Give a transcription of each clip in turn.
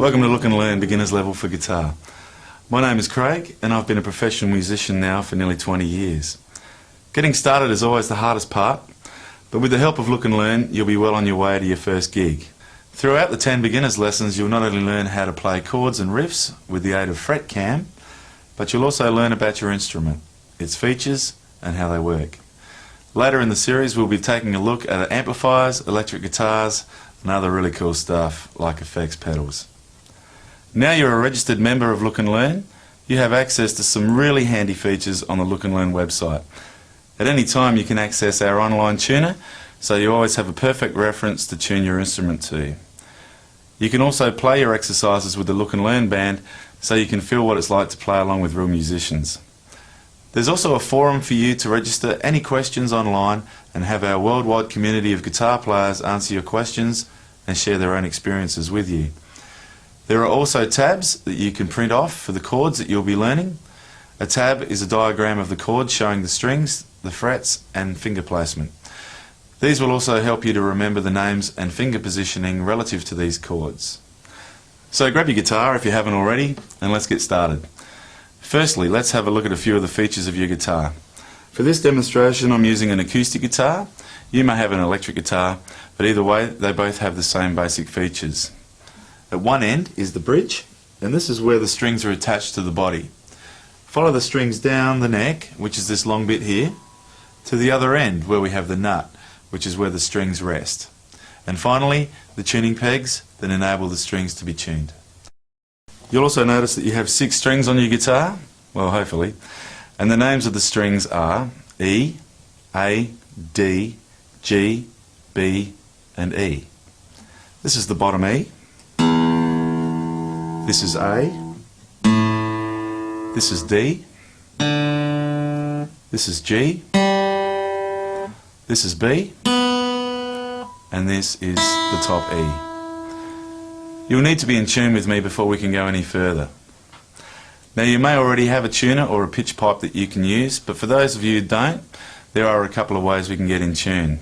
Welcome to Look and Learn Beginner's Level for Guitar. My name is Craig and I've been a professional musician now for nearly 20 years. Getting started is always the hardest part, but with the help of Look and Learn you'll be well on your way to your first gig. Throughout the 10 beginners lessons you'll not only learn how to play chords and riffs with the aid of fret cam, but you'll also learn about your instrument, its features and how they work. Later in the series we'll be taking a look at amplifiers, electric guitars and other really cool stuff like effects pedals. Now you're a registered member of Look and Learn, you have access to some really handy features on the Look and Learn website. At any time you can access our online tuner, so you always have a perfect reference to tune your instrument to. You can also play your exercises with the Look and Learn band, so you can feel what it's like to play along with real musicians. There's also a forum for you to register any questions online and have our worldwide community of guitar players answer your questions and share their own experiences with you. There are also tabs that you can print off for the chords that you'll be learning. A tab is a diagram of the chords showing the strings, the frets and finger placement. These will also help you to remember the names and finger positioning relative to these chords. So grab your guitar if you haven't already and let's get started. Firstly, let's have a look at a few of the features of your guitar. For this demonstration I'm using an acoustic guitar. You may have an electric guitar, but either way they both have the same basic features. At one end is the bridge, and this is where the strings are attached to the body. Follow the strings down the neck, which is this long bit here, to the other end where we have the nut, which is where the strings rest. And finally, the tuning pegs that enable the strings to be tuned. You'll also notice that you have 6 strings on your guitar, well hopefully, and the names of the strings are E, A, D, G, B and E. This is the bottom E. This is A, this is D, this is G, this is B, and this is the top E. You'll need to be in tune with me before we can go any further. Now you may already have a tuner or a pitch pipe that you can use, but for those of you who don't, there are a couple of ways we can get in tune.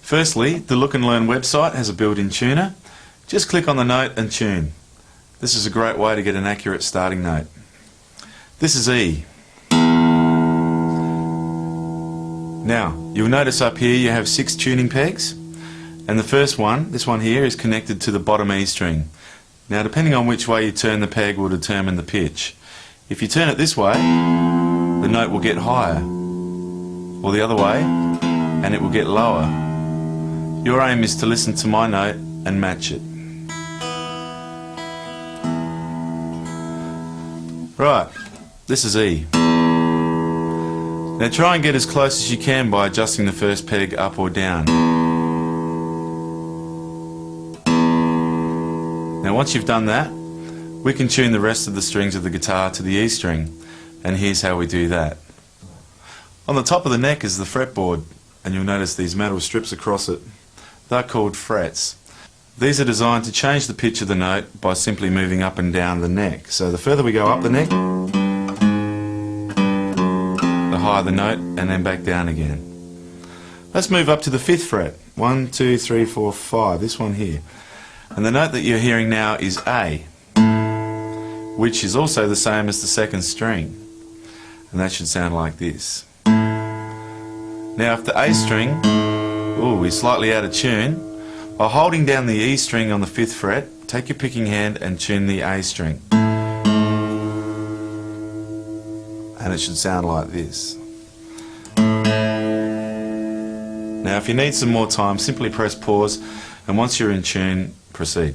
Firstly, the Look and Learn website has a built-in tuner. Just click on the note and tune. This is a great way to get an accurate starting note. This is E. Now, you'll notice up here you have 6 tuning pegs, and the first one, this one here, is connected to the bottom E string. Now depending on which way you turn the peg will determine the pitch. If you turn it this way, the note will get higher, or the other way, and it will get lower. Your aim is to listen to my note and match it. Right, this is E. Now try and get as close as you can by adjusting the first peg up or down. Now once you've done that, we can tune the rest of the strings of the guitar to the E string, and here's how we do that. On the top of the neck is the fretboard, and you'll notice these metal strips across it. They're called frets. These are designed to change the pitch of the note by simply moving up and down the neck. So the further we go up the neck, the higher the note, and then back down again. Let's move up to the 5th fret. 1, 2, 3, 4, 5, this one here. And the note that you're hearing now is A, which is also the same as the 2nd string. And that should sound like this. Now if the A string is slightly out of tune, by holding down the E string on the 5th fret, take your picking hand and tune the A string. And it should sound like this. Now if you need some more time, simply press pause, and once you're in tune, proceed.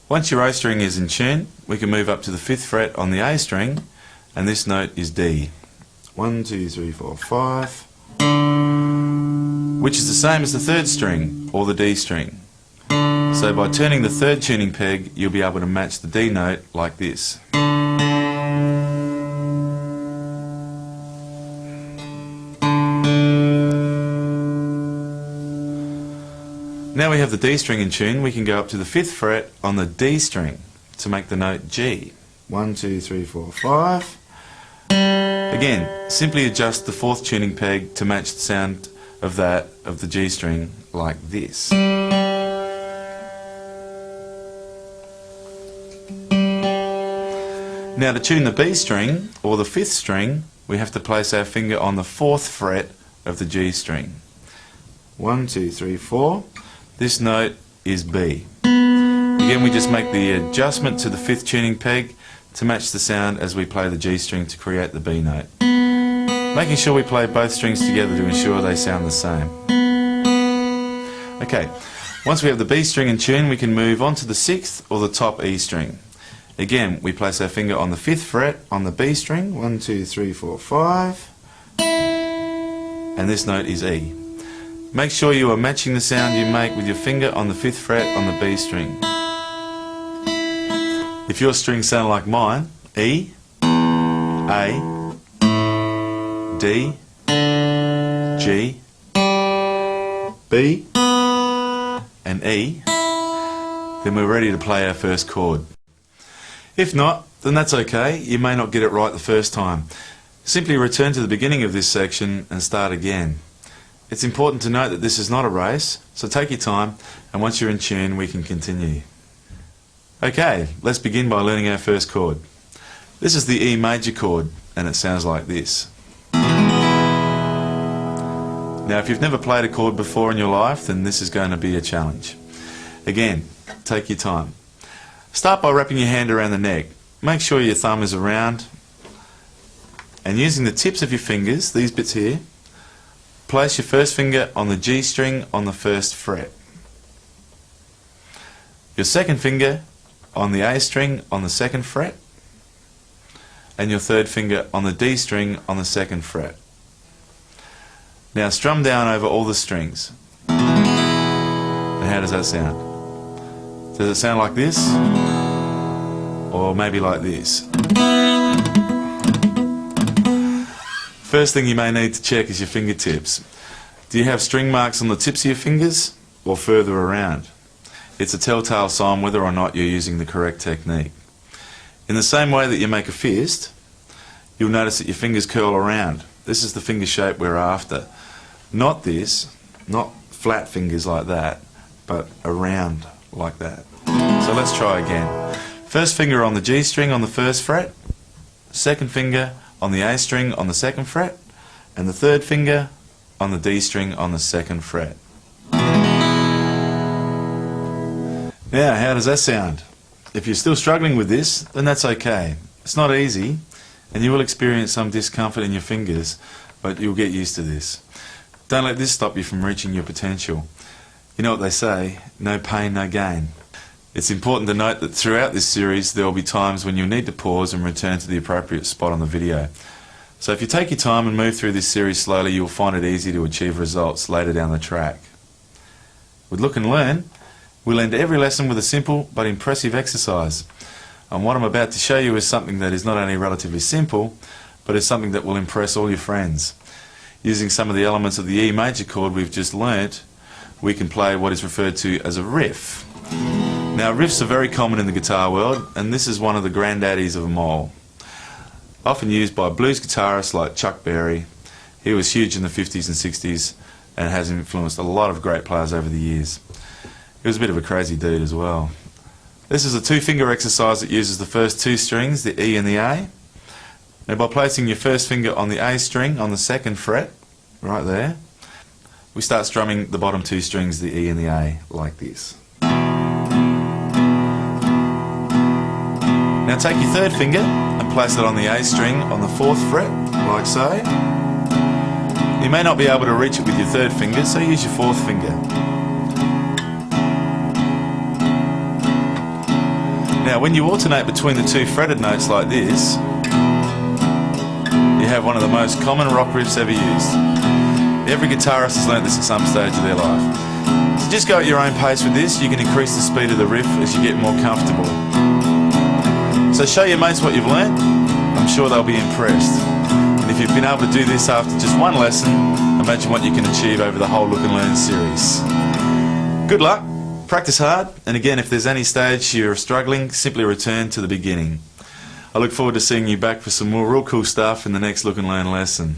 Once your A string is in tune, we can move up to the 5th fret on the A string, and this note is D. 1, 2, 3, 4, 5. Which is the same as the 3rd string, or the D string. So by turning the 3rd tuning peg, you'll be able to match the D note like this. Now we have the D string in tune, we can go up to the 5th fret on the D string to make the note G. 1, 2, 3, 4, 5. Again, simply adjust the 4th tuning peg to match the sound of the G string like this. Now to tune the B string, or the 5th string, we have to place our finger on the 4th fret of the G string. 1, 2, 3, 4. This note is B. Again, we just make the adjustment to the 5th tuning peg to match the sound as we play the G string to create the B note. Making sure we play both strings together to ensure they sound the same. Okay, once we have the B string in tune, we can move on to the 6th or the top E string. Again, we place our finger on the 5th fret on the B string, 1, 2, 3, 4, 5, and this note is E. Make sure you are matching the sound you make with your finger on the 5th fret on the B string. If your strings sound like mine, E, A, D, G, B, and E, then we're ready to play our first chord. If not, then that's okay. You may not get it right the first time. Simply return to the beginning of this section and start again. It's important to note that this is not a race, so take your time, and once you're in tune, we can continue. Okay, let's begin by learning our first chord. This is the E major chord, and it sounds like this. Now, if you've never played a chord before in your life, then this is going to be a challenge. Again, take your time. Start by wrapping your hand around the neck. Make sure your thumb is around, and using the tips of your fingers, these bits here, place your first finger on the G string on the 1st fret. Your second finger on the A string on the 2nd fret, and your third finger on the D string on the 2nd fret. Now strum down over all the strings. And how does that sound? Does it sound like this? Or maybe like this? First thing you may need to check is your fingertips. Do you have string marks on the tips of your fingers or further around? It's a telltale sign whether or not you're using the correct technique. In the same way that you make a fist, you'll notice that your fingers curl around. This is the finger shape we're after. Not this, not flat fingers like that, but around like that. So let's try again. First finger on the G string on the 1st fret, second finger on the A string on the 2nd fret, and the third finger on the D string on the 2nd fret. Now, how does that sound? If you're still struggling with this, then that's okay. It's not easy, and you will experience some discomfort in your fingers, but you'll get used to this. Don't let this stop you from reaching your potential. You know what they say, no pain, no gain. It's important to note that throughout this series there will be times when you'll need to pause and return to the appropriate spot on the video. So if you take your time and move through this series slowly, you'll find it easy to achieve results later down the track. With Look and Learn, we'll end every lesson with a simple but impressive exercise. And what I'm about to show you is something that is not only relatively simple, but is something that will impress all your friends. Using some of the elements of the E major chord we've just learnt, we can play what is referred to as a riff. Now, riffs are very common in the guitar world, and this is one of the granddaddies of them all. Often used by blues guitarists like Chuck Berry. He was huge in the 50s and 60s and has influenced a lot of great players over the years. He was a bit of a crazy dude as well. This is a 2-finger exercise that uses the first 2 strings, the E and the A. Now, by placing your first finger on the A string on the 2nd fret, right there, we start strumming the bottom 2 strings, the E and the A, like this. Now take your third finger and place it on the A string on the 4th fret, like so. You may not be able to reach it with your third finger, so use your 4th finger. Now when you alternate between the 2 fretted notes like this, you have one of the most common rock riffs ever used. Every guitarist has learnt this at some stage of their life. So just go at your own pace with this. You can increase the speed of the riff as you get more comfortable. So show your mates what you've learnt. I'm sure they'll be impressed. And if you've been able to do this after just one lesson, imagine what you can achieve over the whole Look and Learn series. Good luck, practice hard, and again, if there's any stage you're struggling, simply return to the beginning. I look forward to seeing you back for some more real cool stuff in the next Look and Learn lesson.